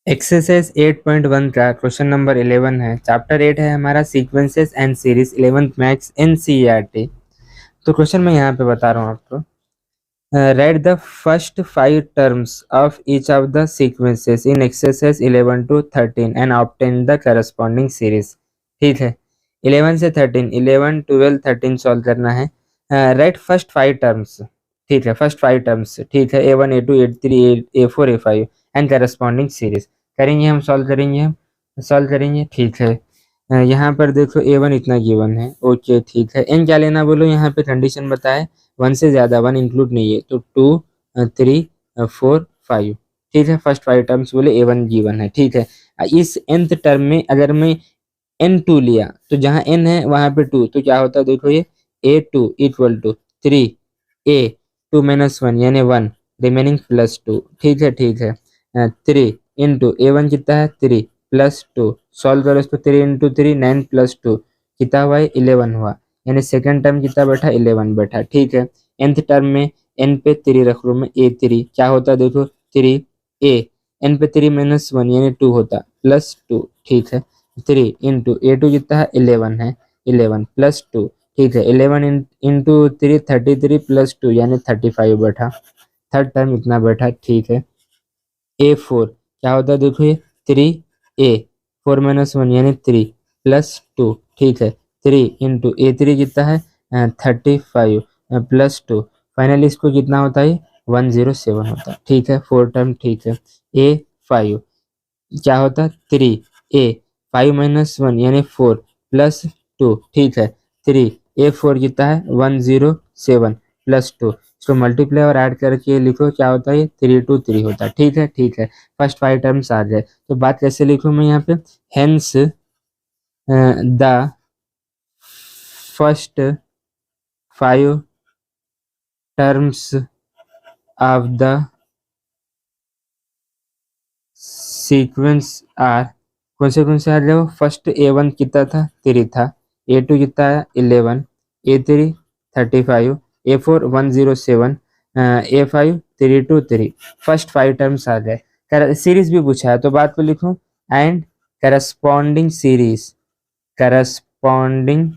Exercise 8.1 का question number 11 है। Chapter 8 है हमारा sequences and series 11th maths NCERT. तो क्वेश्चन मैं यहाँ पे बता रहा हूँ आपको। Right the first 5 terms of each of the sequences in exercise 11 to 13 and obtain the corresponding series. ठीक है, 11 से 13, 11, 12, 13 सॉल्व करना है। Right first 5 terms. ठीक है, फर्स्ट 5 टर्म्स। ठीक है, A1, A2, A3, A4, A5 and corresponding series करेंगे, हम सॉल्व करेंगे। ठीक है, यहाँ पर देखो A1 इतना गिवन है। ओके, ठीक है, एन क्या लेना बोलो, यहाँ पे कंडीशन बताए 1 से ज़्यादा, 1 इंक्लूड नहीं है, तो 2, 3, 4, 5। ठीक है, फर्स्ट 5 टर्म्स बोले A1 गिवन है। ठीक है, इस nth टर्म में अगर मैं N2 लिया तो जहाँ n है वहाँ पे 2, तो क्या होता है देखो, ये A2 इक्वल टू 3A 2 - 1 यानी 1 रिमेनिंग +2। ठीक है, ठीक है, 3 इंटू A1 कितना है 3 +2, सॉल्व करो इसको, 3 इंटू 3 9 +2 कितना हुआ है 11 हुआ, यानी सेकंड टर्म कितना बैठा 11 बैठा। ठीक है, nth टर्म में n पे 3 रख लो, में A3 क्या होता है देखो 3A, n पे 3 - 1 यानी 2 होता +2। ठीक है, 3 इंटू A2 कितना है 11 है, 11 +2। ठीक है, 11 इंटू 3 33 +2 यानी 35 बैठा, थर्ड टर्म इतना बैठा। ठीक है, A4 क्या होता है देखो, ये 3A 4 - 1 यानी 3 +2। ठीक है, 3 इंटू A3 कितना है 35 +2, फाइनली इसको कितना होता है 107 होता है। ठीक है, 4 टर्म। ठीक है, A5 क्या होता है 3A 5 - 1 यानी 4 +2। ठीक है, 3A4 कितना है 107 +2, इसको मल्टीप्लाई और ऐड करके लिखो, क्या होता है ये 3 2 3 होता है। ठीक है, ठीक है, फर्स्ट 5 टर्म्स आ जाए तो बात कैसे लिखूँ मैं यहाँ पे, hence the first 5 terms of the sequence are, कौन से आ जाओ, फर्स्ट A1 कितना था 3 था, A2 कितना है 11, A3 35, A4 107, A5 3 2 3, first 5 terms आ जाए। सीरीज भी पूछा है तो बात को लिखूं, and corresponding series, corresponding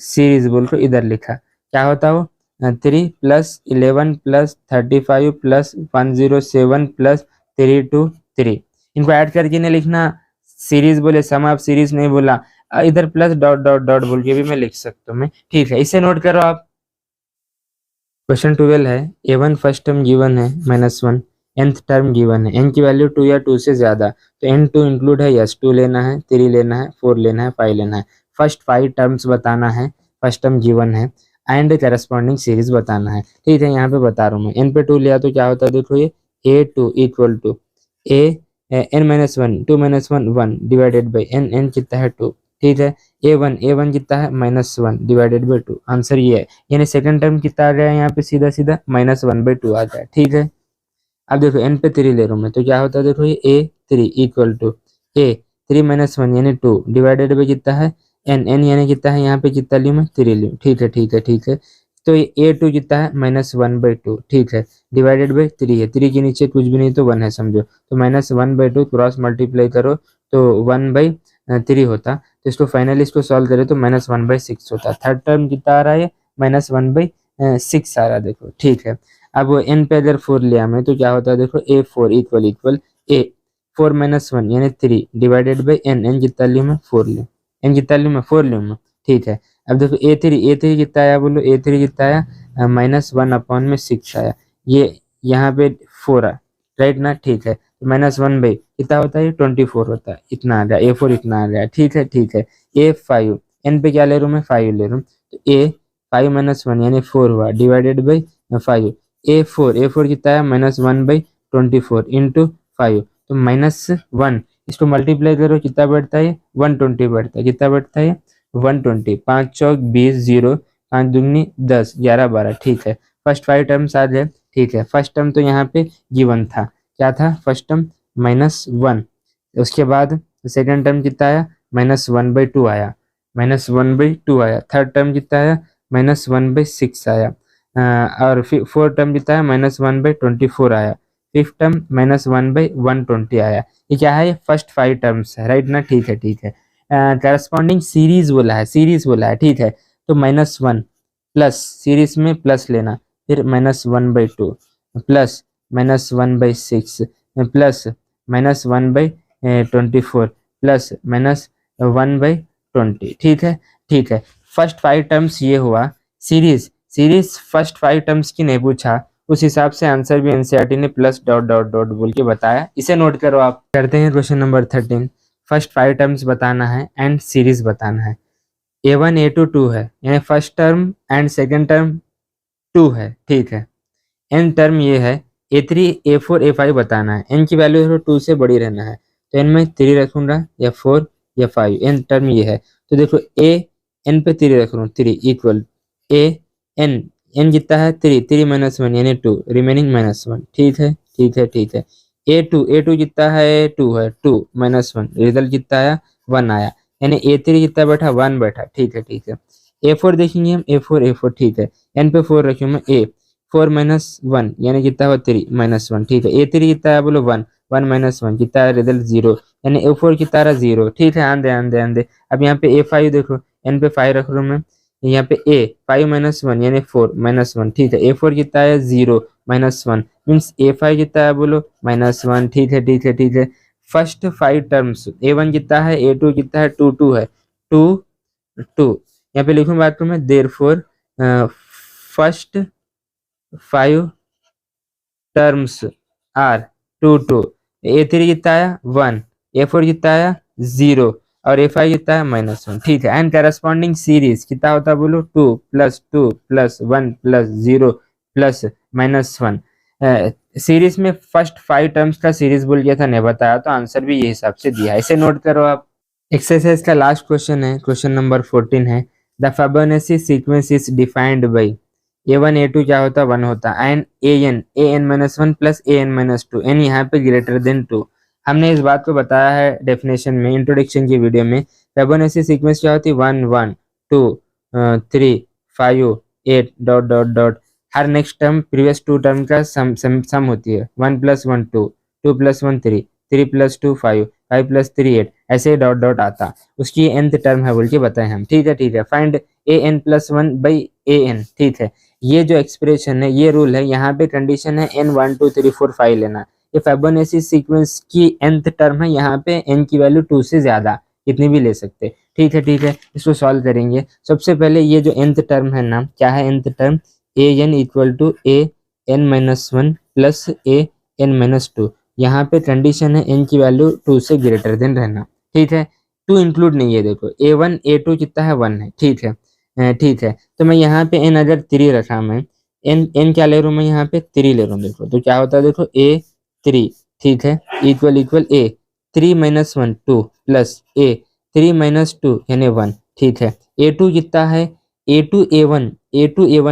series बोल कर इधर लिखा, क्या होता हो 3 + 11 + 35 + 107 + 3 2 3, इनको ऐड करके नहीं लिखना, सीरीज बोले सम ऑफ सीरीज नहीं बोला, इधर प्लस डॉट डॉट डॉट बोल के भी मैं लिख सकता हूँ मैं। ठीक है, इसे नोट करो आप। क्वेश्चन 12 है, A1 फर्स्ट टर्म गिवन है -1, nth टर्म गिवन है, n की वैल्यू 2 या 2 से ज्यादा, तो n2 इंक्लूड है, यस 2 लेना है, 3 लेना है, 4 लेना है, 5 लेना है, फर्स्ट 5 टर्म्स बताना है, फर्स्ट टर्म गिवन है, एंड करस्पॉन्डिंग सीरीज बताना है। ठीक है, यहाँ पे बता रहा हूँ मैं, n पे 2 लिया तो क्या होता है देखो, ये A2 equal to A n - 1 2 - 1 1 divided by n कितना है 2। ठीक है, A1 कितना है -1 डिवाइडेड बाई 2, आंसर ये है, यानी सेकंड टर्म कितना आ गया यहाँ पे सीधा सीधा -1/2 आ जाए। ठीक है, अब देखो n पे 3 ले रहा हूँ मैं, तो क्या होता है देखो, ये A3 इक्वल टू A 3 - 1 यानी 2 डिवाइडेड बाई कितना है n यानी कितना है, यहाँ पे कितना लियूँ मैं 3 लियूँ। ठीक है, ठीक है, ठीक है, तो ये A2 कितना है -1/2। ठीक है, डिवाइडेड बाई 3 है, 3 के नीचे कुछ भी नहीं तो 1 है समझो, तो -1/2 क्रॉस मल्टीप्लाई करो तो 1/3 होता, तो इसको फाइनली इसको सॉल्व करें तो -1/6 होता। थर्ड टर्म कितना आ रहा है, -1/6 आ रहा है देखो। ठीक है, अब n पे अगर 4 लिया मैं तो क्या होता है देखो, A4 इक्वल A 4 - 1 यानी 3 डिवाइडेड बाई n कितना लियूँ मैं 4 लियूँ, n कितना लियूँ मैं 4 लियूँ मैं। ठीक है, अब देखो A3 कितना आया बोलो, A3 कितना आया -1/6 आया, ये यहाँ पे 4 है, राइट ना। ठीक है, -1 बाई कितना होता है 24 होता है, इतना आ गया A4 इतना आ गया। ठीक है, ठीक है, A5 n पे क्या ले रहा हूँ मैं 5 ले रहा हूँ, तो A 5 - 1 यानी 4 हुआ डिवाइडेड बाई 5, A4 कितना है -1/24 इंटू 5, तो -1, इसको मल्टीप्लाई करो कितना बैठता है 120 बैठता है, कितना बैठता है 120, 5 चौक 20, 0 5 दूनी 10 11 12। ठीक है, फर्स्ट 5 टर्म्स आ जाए। ठीक है, फर्स्ट टर्म तो यहाँ पे गिवन था, क्या था फर्स्ट टर्म -1, उसके बाद सेकंड टर्म कितना आया -1/2 आया, -1/2 आया, थर्ड टर्म कितना आया -1/6 आया, और फिर फोर्थ टर्म कितना है -1/24 आया, फिफ्थ टर्म -1/120 आया। ये क्या है, फर्स्ट 5 टर्म्स है, राइट ना। ठीक है ठीक है। करस्पॉन्डिंग सीरीज बोला है, सीरीज बोला है, ठीक है। तो -1 प्लस सीरीज में प्लस लेना, फिर -1/2 प्लस -1/6 प्लस -1/24 प्लस -1/20, ठीक है ठीक है। फर्स्ट 5 टर्म्स ये हुआ। सीरीज सीरीज फर्स्ट 5 टर्म्स की नहीं पूछा, उस हिसाब से आंसर भी एनसीईआरटी ने प्लस डॉट डॉट डॉट बोल के बताया। इसे नोट करो आप। करते हैं क्वेश्चन नंबर 13। फर्स्ट 5 टर्म्स बताना है एंड सीरीज बताना है। A1 A2 2 है, यानी first term and second term 2 है, ठीक है। एन टर्म ये है, A3 A4 A5 बताना है। एन की वैल्यू 2 से बड़ी रहना है, तो एन में 3 रखूंगा या 4 या 5। एन टर्म ये है, तो देखो ए एन पे 3 रख रहा हूँ, 3 इक्वल ए एन, एन कितना है 3, 3 -1 यानी 2, रिमेनिंग -1, ठीक है ठीक है ठीक है। A2 कितना है 2 है, 2 -1, रिजल्ट कितना आया 1 आया, यानी A3 कितना बैठा 1 बैठा, ठीक है ठीक है। A4 देखेंगे हम, A4 ठीक है। एन पे 4 रखे मैं, ए 4 -1 यानी कितना हुआ 3 -1, ठीक है। A3 कितना है बोलो 1, 1 -1 कितना है, रिजल्ट 0, यानी A4 कितना रहा 0, ठीक है। आंदे। अब यहाँ पे A5 देखो, एन पे 5 रख रहा हूँ मैं, यहाँ पे ए 5 -1 यानी 4 -1, ठीक है। A4 कितना है 0 -1 मीन्स A5 कितना है बोलो -1, ठीक है ठीक है ठीक है। फर्स्ट 5 टर्म्स A1 कितना है, A2 कितना है 2 2 है, 2 2 यहाँ पे लिखूँ बात में, therefore first 5 terms are 2 2। A3 कितना आया 1, A4 कितना आया 0 और A5 कितना है -1, ठीक है। एंड करस्पॉन्डिंग सीरीज कितना होता है बोलो 2 + 2 + 1 + 0 + -1। सीरीज में फर्स्ट 5 टर्म्स का सीरीज बोल गया था, नहीं बताया, तो आंसर भी ये हिसाब से दिया है, इसे नोट करो आप। एक्सरसाइज का लास्ट क्वेश्चन है, क्वेश्चन नंबर 14 है। The Fibonacci sequence is defined by A1 A2 क्या होता है 1 होता है, एंड an -1 + an -2, एन यहाँ पे ग्रेटर देन 2। हमने इस बात को बताया है डेफिनेशन में, इंट्रोडक्शन की वीडियो में। फिबोनाची सीक्वेंस क्या होती है 1 1 2 3 5 8 डॉट डॉट डॉट, हर नेक्स्ट टर्म प्रीवियस 2 टर्म का सम होती है। 1 + 1 2, 2 + 1 3, 3 + 2 5, 5 + 3 8, ऐसे डॉट डॉट आता, उसकी nth टर्म है बोल के बताए हम, ठीक है ठीक है। फाइंड an + 1/an, ठीक है। ये जो एक्सप्रेशन है, ये रूल है, यहाँ पे कंडीशन है n 1 2 3 4 5 लेना। ये फिबोनाची सीक्वेंस की nth टर्म है, यहाँ पे n की वैल्यू 2 से ज्यादा कितनी भी ले सकते, ठीक है ठीक है। इसको सॉल्व करेंगे। सबसे पहले ये जो nth टर्म है ना, क्या है nth term, an = an-1 + an-2। यहाँ पे कंडीशन है n की वैल्यू 2 से ग्रेटर देन रहना, ठीक है। 2 इंक्लूड नहीं है, देखो A1 A2 कितना है 1 है, ठीक है ठीक है। तो मैं यहाँ पे n अगर 3 रखा, मैं n क्या ले रहा हूँ, मैं यहाँ पे 3 ले रहा हूँ। देखो तो क्या होता है, देखो A3, ठीक है, इक्वल A 3 - 1 2 प्लस A 3 - 2 यानी 1, ठीक है। A2 कितना है, A2 A1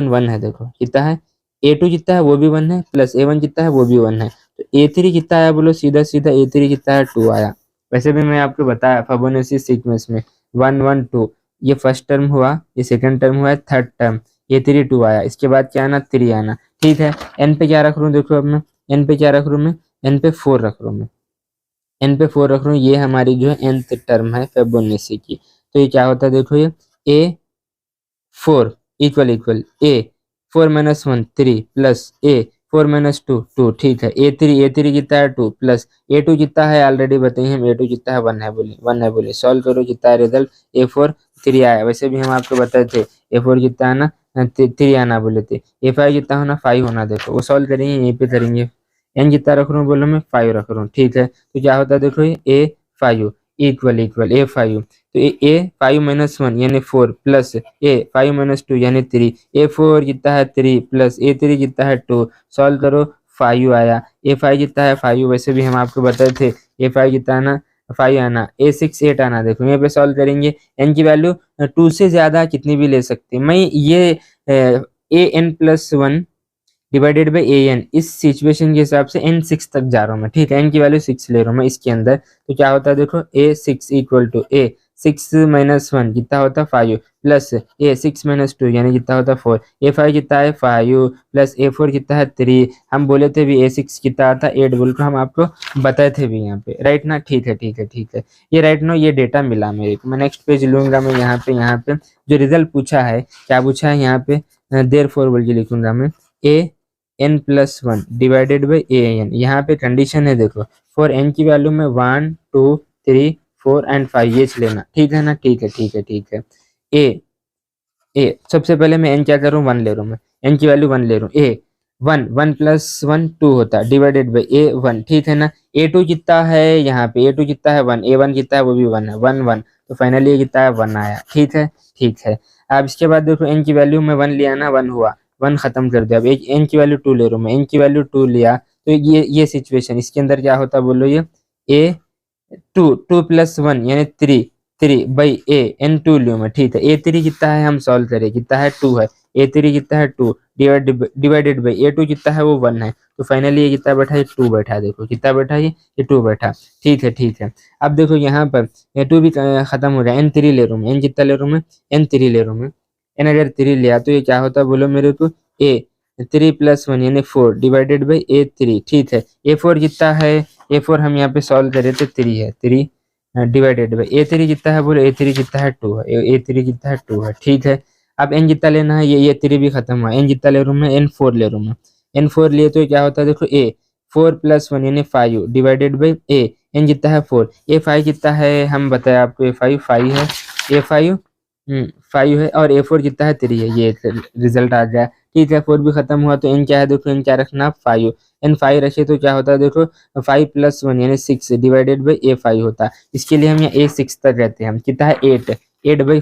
1 है, देखो कितना है A2 कितना है वो भी 1 है, प्लस A1 कितना है वो भी 1 है, तो A3 कितना आया बोलो, सीधा सीधा A3 कितना है 2 आया। वैसे भी मैं आपको बताया फिबोनाची सीक्वेंस में 1 1 2, ये फर्स्ट टर्म हुआ, ये सेकंड टर्म हुआ, थर्ड टर्म A3 2 आया, इसके बाद क्या आना 3 आना, ठीक है। एन पे क्या रख रहा हूँ, देखो अब मैं एन पे क्या रख रहा हूँ, मैं एन पे 4 रख रहा हूँ, मैं एन पे 4 रख रहा हूँ। ये हमारी जो है nth टर्म है फिबोनाची की। तो ये क्या होता है, देखो ये A4 = A 4 - 1 3 प्लस A 4 - 2 2, ठीक है। A3 कितना है 2 प्लस A2 कितना है, ऑलरेडी बताइए हम, A2 कितना है 1 है बोले, 1 है बोले। सॉल्व करो, कितना है रिजल्ट, A4 3 आया। वैसे भी हम आपको बताए थे A4 कितना आना 3 आना बोले थे। A5 कितना होना 5 होना, देखो वो सॉल्व करेंगे, यहीं पे करेंगे। एन कितना रख रहा हूँ बोलो, मैं 5 रख रहा हूँ, ठीक है। तो क्या होता है, देखो ये A5 = A5, तो A 5 - 1 यानी 4 प्लस A 5 - 2 यानी 3, A4 कितना है 3 प्लस A3 कितना है 2, सॉल्व करो 5 आया। A5 कितना है 5, वैसे भी हम आपको बताए थे A5 कितना आना 5 आना, A6 8 आना। देखो यहाँ पे सॉल्व करेंगे, n की वैल्यू 2 से ज्यादा कितनी भी ले सकते हैं। मैं ये an + 1 डिवाइडेड बाई an, इस सिचुएशन के हिसाब से n 6 तक जा रहा हूँ मैं, ठीक है। n की वैल्यू 6 ले रहा हूँ मैं इसके अंदर, तो क्या होता है देखो A6 = A 6 माइनस 1 कितना होता है 5 प्लस ए 6 माइनस 2 यानी कितना होता है 4 A5 कितना है 5 प्लस A4 कितना है 3। हम बोले थे भी A6 कितना आता है 8 बोल कर हम आपको बताए थे भी यहाँ पे, राइट ना। ठीक है ठीक है ठीक है, ये राइट नो ये डेटा मिला मेरे को। मैं नेक्स्ट पेज लूंगा, मैं यहाँ पे जो रिजल्ट पूछा है, क्या पूछा है यहाँ पे, देयर फोर बोल के लिखूंगा मैं an+1 डिवाइडेड बाई an। यहाँ पे कंडीशन है देखो, फॉर n की वैल्यू में 1 2 3 4 एंड 5 ये लेना, ठीक है ना। ठीक है ठीक है ठीक है। ए सबसे पहले मैं n क्या कर रहा हूँ 1 ले रहा हूँ, मैं n की वैल्यू 1 ले रहा हूँ। ए 1 प्लस 1 2 होता है डिवाइडेड बाई A1, ठीक है ना। A2 कितना है यहाँ पे, A2 कितना है 1, A1 कितना है वो भी 1 है, 1 1, तो फाइनली ये कितना है 1 आया, ठीक है ठीक है। अब इसके बाद देखो n की वैल्यू में 1 लिया ना, 1 हुआ, 1 खत्म कर दिया। अब एक n की वैल्यू 2 ले रहा हूँ मैं, n की वैल्यू 2 लिया तो ये सिचुएशन, इसके अंदर क्या होता बोलो, ये A2 प्लस 1 यानी 3 बाई an2 लियो मैं, ठीक है। A3 कितना है हम सॉल्व करें, कितना है 2 है, A3 कितना है 2 डिवाइडेड बाई A2 कितना है वो 1 है, तो फाइनली ये कितना बैठा है 2 बैठा, देखो कितना बैठा ये 2 बैठा, ठीक है ठीक है। अब देखो यहाँ पर ये 2 भी खत्म हो रहा है, n3 ले रहा हूँ मैं, n कितना ले रहा हूँ मैं, n3 ले रहा हूँ मैं। n अगर 3 लिया तो ये क्या होता है बोलो मेरे को, A3 प्लस 1 यानी 4 डिवाइडेड बाई A3, ठीक है। A4 कितना है, A4 हम यहाँ पे सॉल्व करें तो 3 है, 3 डिवाइडेड बाई A3 कितना है बोलो, A3 कितना है 2 है, A3 कितना है 2 है, ठीक है। अब n जितना लेना है, ये 3 भी खत्म हुआ, n जितना ले रहा हूँ मैं, n4 ले रहा हूँ मैं। n4 लिए तो क्या होता है देखो, A4 प्लस 1 यानी 5 डिवाइडेड बाई n जितना है 4, A5 कितना है हम बताए आपको, A5 5 है, A5 5 है, और A4 कितना है 3 है, ये रिजल्ट आ गया, ठीक है। 4 भी खत्म हुआ तो n क्या है देखो, n क्या रखना 5, n5 रखे तो क्या होता है देखो 5 प्लस 1 यानी 6 डिवाइडेड बाई A5 होता है। इसके लिए हम यहाँ A6 तक रहते हैं, हम कितना है 8 बाई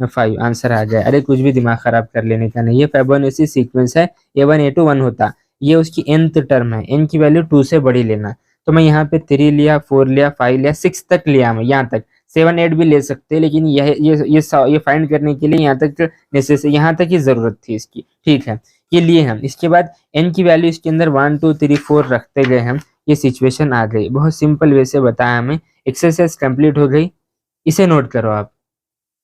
5 आंसर आ जाए। अरे कुछ भी दिमाग खराब कर लेने का नहीं है, फिबोनाची सीक्वेंस है, A1 A2 1 होता, ये उसकी nth टर्म है, n की वैल्यू 2 से बड़ी लेना। तो मैं यहाँ पे 3 लिया, 4 लिया, 5 लिया, 6 तक लिया, मैं यहाँ तक 7 8 भी ले सकते हैं, लेकिन ये फाइंड करने के लिए यहाँ तक नेसेसरी, यहाँ तक ही जरूरत थी इसकी, ठीक है। ये लिए हम, इसके बाद n की वैल्यू इसके अंदर 1 2 3 4 रखते गए हम, ये सिचुएशन आ गई। बहुत सिंपल वे से बताया हमें, एक्सरसाइज कंप्लीट हो गई, इसे नोट करो आप।